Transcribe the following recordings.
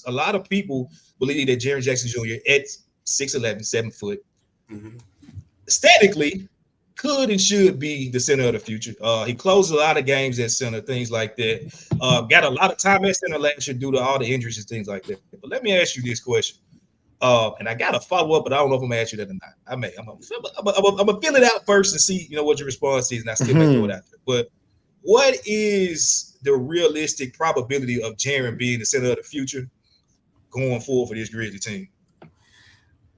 a lot of people believe that Jaren Jackson Jr. at 6'11", 7 foot, aesthetically could and should be the center of the future. He closed a lot of games at center, things like that. Got a lot of time at center last year due to all the injuries and things like that. But let me ask you this question. And I got to follow up, but I don't know if I'm gonna ask you that or not. I may. I'm gonna fill it out first and see, what your response is, and I still may throw it out there. But what is the realistic probability of Jaren being the center of the future going forward for this Grizzly team?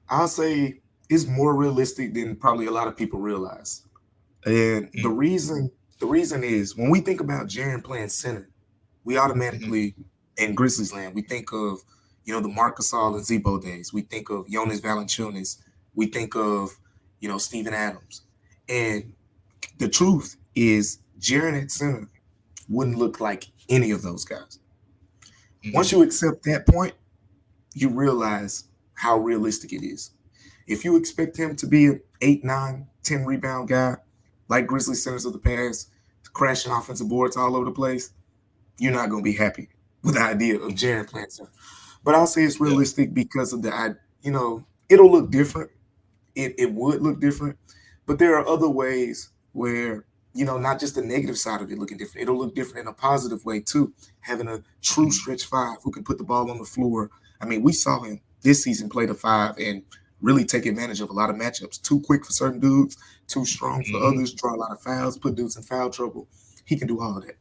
I'll say it's more realistic than probably a lot of people realize. And the reason is when we think about Jaren playing center, we automatically in Grizzlies land, we think of the Marc Gasol and Zebo days. We think of Jonas Valanciunas. We think of Steven Adams. And the truth is Jaren at center wouldn't look like any of those guys. Once you accept that point, you realize how realistic it is. If you expect him to be an 8, 9, 10 rebound guy, like Grizzly centers of the past, crashing offensive boards all over the place, you're not going to be happy with the idea of Jaren playing center. But I'll say it's realistic because of it'll look different. It would look different. But there are other ways where, not just the negative side of it looking different. It'll look different in a positive way, too. Having a true stretch five who can put the ball on the floor. I mean, we saw him this season play the five and really take advantage of a lot of matchups. Too quick for certain dudes, too strong for others, draw a lot of fouls, put dudes in foul trouble. He can do all of that.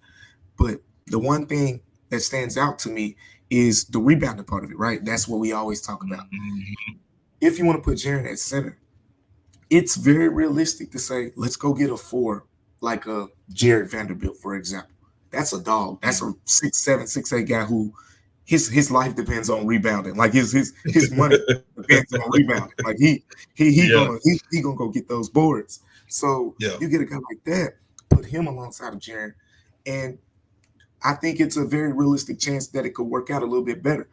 But the one thing that stands out to me is the rebounding part of it, right? That's what we always talk about. If you want to put Jaren at center, it's very realistic to say, let's go get a 4, like a Jared Vanderbilt, for example. That's a dog. That's a 6'7", 6'8" guy who his life depends on rebounding. Like his money depends on rebounding. Like he gonna go get those boards. So you get a guy like that, put him alongside of Jaren, and I think it's a very realistic chance that it could work out a little bit better.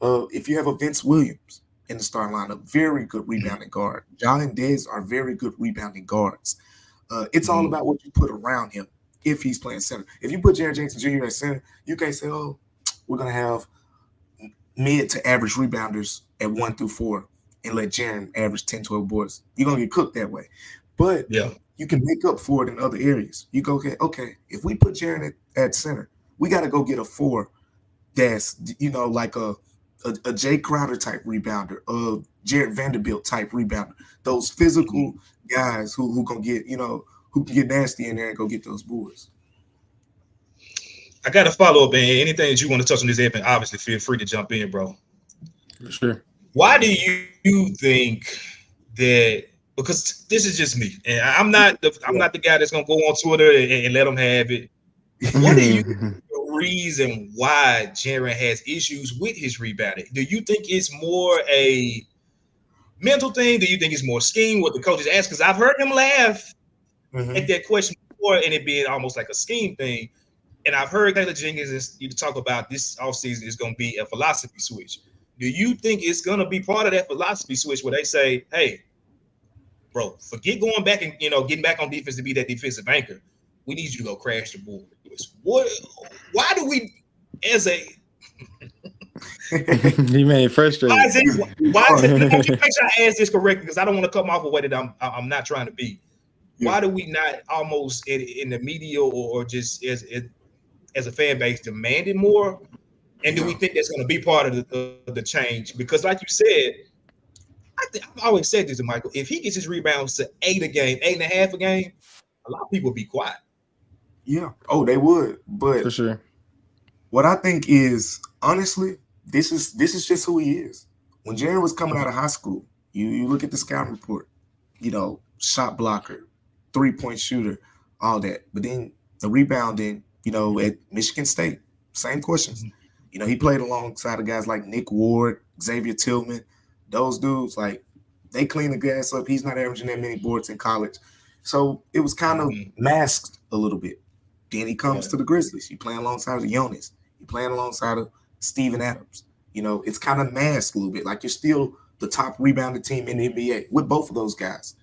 If you have a Vince Williams in the starting lineup, very good rebounding guard. John and Dez are very good rebounding guards. It's all about what you put around him if he's playing center. If you put Jaren Jackson Jr. at center, you can't say, oh, we're going to have mid to average rebounders at 1 through 4 and let Jaren average 10, 12 boards. You're going to get cooked that way. But you can make up for it in other areas. You go, okay, if we put Jaren at center, we got to go get a 4 that's, like a Jay Crowder type rebounder, a Jared Vanderbilt type rebounder. Those physical guys who can get, who can get nasty in there and go get those boards. I got to follow up, man. Anything that you want to touch on this, Evan, obviously feel free to jump in, bro. For sure. Why do you think that? Because this is just me, and I'm not the guy that's gonna go on Twitter and let them have it. What do you think the reason why Jaren has issues with his rebounding? Do you think it's more a mental thing? Do you think it's more scheme? What the coaches ask? Because I've heard him laugh at that question before, and it being almost like a scheme thing. And I've heard Taylor Jenkins talk about this offseason is going to be a philosophy switch. Do you think it's going to be part of that philosophy switch where they say, hey, bro, forget going back and, getting back on defense to be that defensive anchor. We need you to go crash the board. Why do we, as a he made frustrated. Why is it make sure I ask this correctly because I don't want to come off a way that I'm not trying to be. Why do we not almost in the media or just as a fan base demanding more? And do we think that's going to be part of the change? Because like you said, I've always said this to Michael, if he gets his rebounds to 8 a game, 8.5 a game, a lot of people would be quiet. Yeah. Oh, they would. But for sure. What I think is, honestly, this is just who he is. When Jaren was coming out of high school, you look at the scouting report, shot blocker, 3-point shooter, all that. But then the rebounding, at Michigan State, same questions. He played alongside of guys like Nick Ward, Xavier Tillman. Those dudes, like, they clean the gas up. He's not averaging that many boards in college. So it was kind of masked a little bit. Then he comes to the Grizzlies. He playing alongside of Jonas. He playing alongside of Steven Adams. It's kind of masked a little bit. Like, you're still the top rebounding team in the NBA with both of those guys.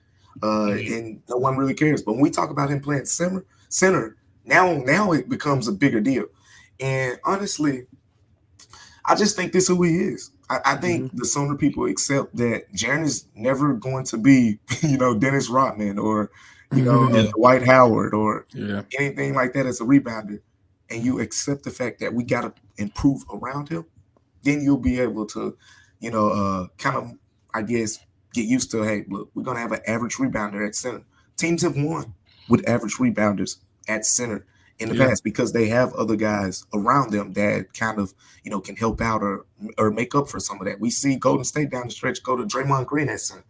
And no one really cares. But when we talk about him playing center, now it becomes a bigger deal. And honestly, I just think this is who he is. I think the sooner people accept that Jaren is never going to be, Dennis Rodman or, Dwight Howard or anything like that as a rebounder, and you accept the fact that we got to improve around him, then you'll be able to, kind of, I guess, get used to, hey, look, we're going to have an average rebounder at center. Teams have won with average rebounders at center in the past because they have other guys around them that kind of, can help out or make up for some of that. We see Golden State down the stretch go to Draymond Green at center.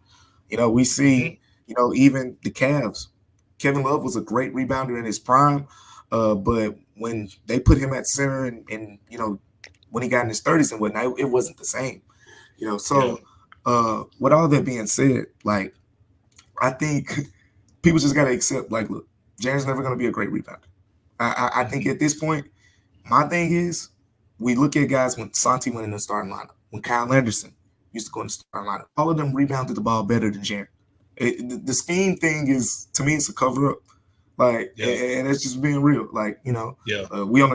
We see, even the Cavs. Kevin Love was a great rebounder in his prime, but when they put him at center and when he got in his 30s and whatnot, it wasn't the same. So with all that being said, like, I think people just got to accept, like, look, Jaren's never going to be a great rebounder. I think at this point, my thing is, we look at guys when Santi went in the starting lineup, when Kyle Anderson used to go in the starting lineup, all of them rebounded the ball better than Jaren. The scheme thing is, to me, it's a cover up. Like, and it's just being real. Like, we on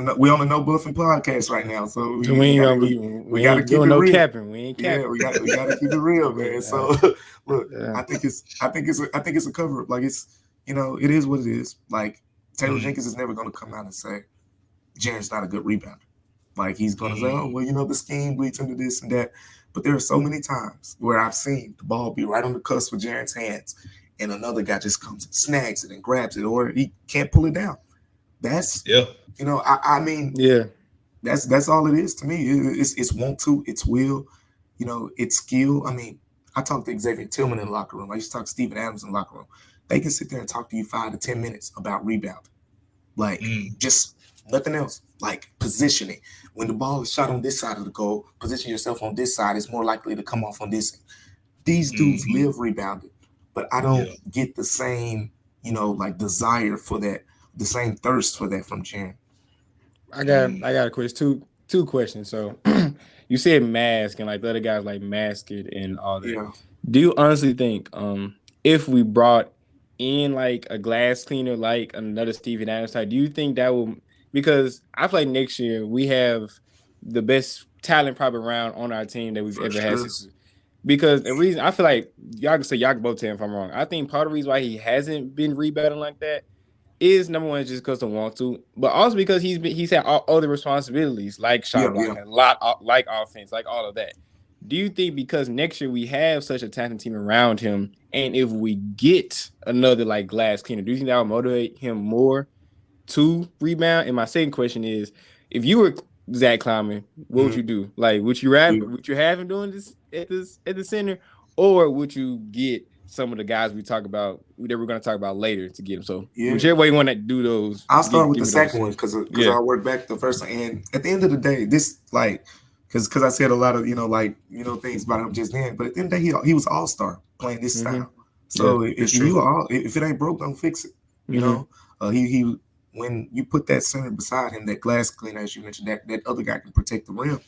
the No Bluffin podcast right now, so we got to keep it real. Capping. We ain't capping. We got to keep it real, man. So look, I think it's a cover up. Like, it's it is what it is. Like, Taylor Jenkins is never going to come out and say Jaren's not a good rebounder. Like, he's going to say, oh, well, the scheme leads into this and that. But there are so many times where I've seen the ball be right on the cusp of Jaren's hands, and another guy just comes and snags it and grabs it, or he can't pull it down. That's I mean, that's all it is to me. It's want to, it's will, it's skill. I mean, I talked to Xavier Tillman in the locker room. I used to talk to Steven Adams in the locker room. They can sit there and talk to you 5 to 10 minutes about rebound, like just nothing else. Like positioning. When the ball is shot on this side of the goal, position yourself on this side. It's more likely to come off on this. These dudes live rebounded, but I don't get the same, like desire for that, the same thirst for that from Jaren. I got a question. Two questions. So you said mask and like the other guys like mask it and all that. Yeah. Do you honestly think if we brought in like a glass cleaner, like another Steven Adams type, do you think that will? Because I feel like next year we have the best talent probably around on our team that we've ever had. Because the reason I feel like y'all can both tell me if I'm wrong. I think part of the reason why he hasn't been rebounding like that is number one, just because they want to, but also because he's had all other responsibilities like shot blocking, a lot like offense, like all of that. Do you think because next year we have such a talented team around him, and if we get another like glass cleaner, do you think that will motivate him more to rebound? And my second question is, if you were Zach Kleiman, what would you do? Like, would you have him doing this at the center, or would you get some of the guys we talk about that we're going to talk about later to get him? So whichever way you want to do those, I'll start with the second one because I'll work back the first one. And at the end of the day, this like because I said a lot of things about him just then, but at the end of the day, he was all-star playing this style. So if it ain't broke, don't fix it. You know, he when you put that center beside him, that glass cleaner, as you mentioned, that other guy can protect the rim.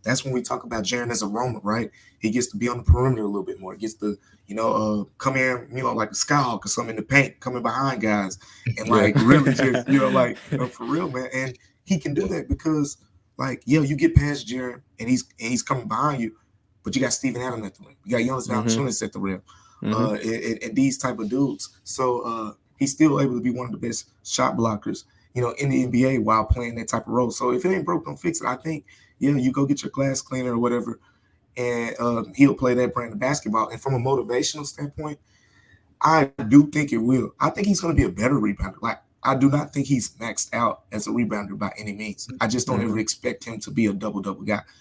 That's when we talk about Jaren as a roamer, right? He gets to be on the perimeter a little bit more. He gets to, come in, like a skyhawk or something in the paint, coming behind guys, and like really just, for real, man. And he can do that because, you get past Jaren and he's coming behind you, but you got Steven Adams at the rim, you got Jonas Valanciunas at the rim, and these type of dudes. So he's still able to be one of the best shot blockers, in the NBA while playing that type of role. So if it ain't broke, don't fix it. I think, you go get your glass cleaner or whatever, and he'll play that brand of basketball. And from a motivational standpoint, I do think it will. I think he's going to be a better rebounder. Like, I do not think he's maxed out as a rebounder by any means. I just don't ever expect him to be a double-double guy.